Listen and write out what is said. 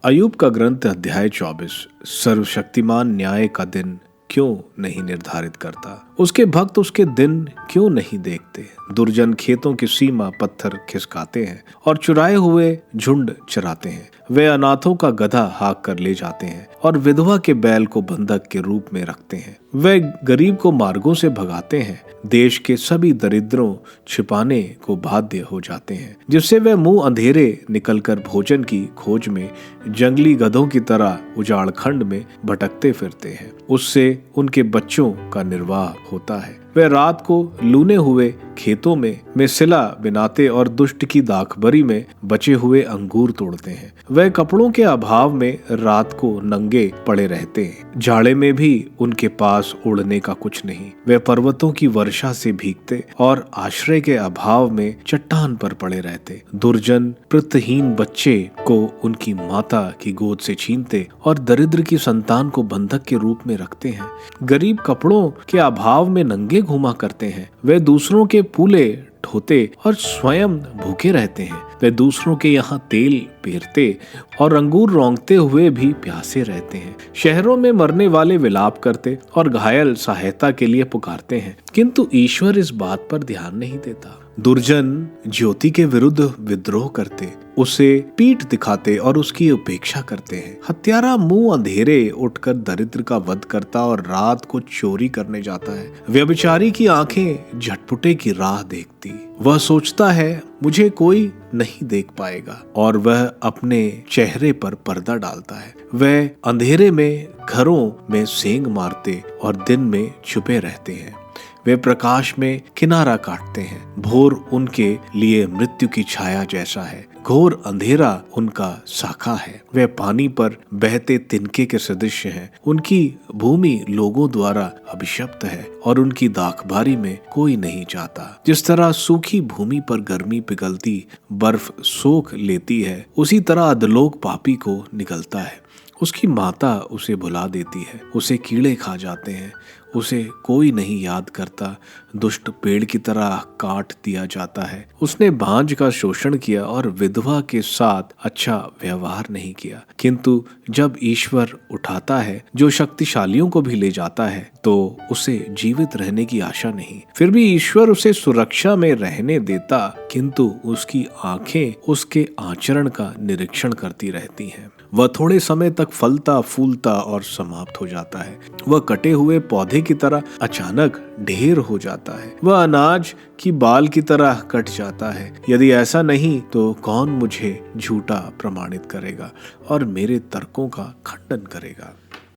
अय्यूब का ग्रंथ अध्याय 24। सर्वशक्तिमान न्याय का दिन क्यों नहीं निर्धारित करता? उसके भक्त उसके दिन क्यों नहीं देखते? दुर्जन खेतों की सीमा पत्थर खिसकाते हैं और चुराए हुए झुंड चराते हैं। वे अनाथों का गधा हाँक कर ले जाते हैं और विधवा के बैल को बंधक के रूप में रखते हैं। वे गरीब को मार्गों से भगाते हैं, देश के सभी दरिद्रों छिपाने को बाध्य हो जाते हैं, जिससे वे मुंह अंधेरे निकलकर भोजन की खोज में जंगली गधों की तरह उजाड़ खंड में भटकते फिरते हैं। उससे उनके बच्चों का निर्वाह होता है। वे रात को लूने हुए खेतों में सिला बिनाते और दुष्ट की दाखबरी में बचे हुए अंगूर तोड़ते हैं। वे कपड़ों के अभाव में रात को नंगे पड़े रहते हैं। जाड़े में भी उनके पास ओढ़ने का कुछ नहीं। वे पर्वतों की वर्षा से भीगते और आश्रय के अभाव में चट्टान पर पड़े रहते। दुर्जन प्रत्यहीन बच्चे को उनकी माता की गोद से छीनते और दरिद्र की संतान को बंधक के रूप में रखते हैं। गरीब कपड़ों के अभाव में नंगे घूमा करते हैं। वे दूसरों के फूले ढोते और स्वयं भूखे रहते हैं। वे दूसरों के यहाँ तेल पेरते और अंगूर रौंदते हुए भी प्यासे रहते हैं। शहरों में मरने वाले विलाप करते और घायल सहायता के लिए पुकारते हैं, किंतु ईश्वर इस बात पर ध्यान नहीं देता। दुर्जन ज्योति के विरुद्ध विद्रोह करते, उसे पीठ दिखाते और उसकी उपेक्षा करते हैं। हत्यारा मुंह अंधेरे उठकर दरिद्र का वध करता और रात को चोरी करने जाता है। व्यभिचारी की आंखें झटपुटे की राह देखती। वह सोचता है मुझे कोई नहीं देख पाएगा और वह अपने चेहरे पर पर्दा डालता है। वह अंधेरे में घरों में सेंध मारते और दिन में छुपे रहते हैं। वे प्रकाश में किनारा काटते हैं। भोर उनके लिए मृत्यु की छाया जैसा है, घोर अंधेरा उनका शाखा है। वे पानी पर बहते तिनके के सदृश हैं। उनकी भूमि लोगों द्वारा अभिशप्त है और उनकी दाखबारी में कोई नहीं जाता। जिस तरह सूखी भूमि पर गर्मी पिघलती बर्फ सोख लेती है, उसी तरह अधलोक पापी को निगलता है। उसकी माता उसे भुला देती है, उसे कीड़े खा जाते हैं, उसे कोई नहीं याद करता। दुष्ट पेड़ की तरह काट दिया जाता है। उसने भांज का शोषण किया और विधवा के साथ अच्छा व्यवहार नहीं किया। किंतु जब ईश्वर उठाता है, जो शक्तिशालियों को भी ले जाता है, तो उसे जीवित रहने की आशा नहीं। फिर भी ईश्वर उसे सुरक्षा में रहने देता, किंतु उसकी आंखें उसके आचरण का निरीक्षण करती रहती हैं। वह थोड़े समय तक फलता फूलता और समाप्त हो जाता है। वह कटे हुए पौधे की तरह अचानक ढेर हो जाता है। वह अनाज की बाल की तरह कट जाता है। यदि ऐसा नहीं तो कौन मुझे झूठा प्रमाणित करेगा और मेरे तर्कों का खंडन करेगा?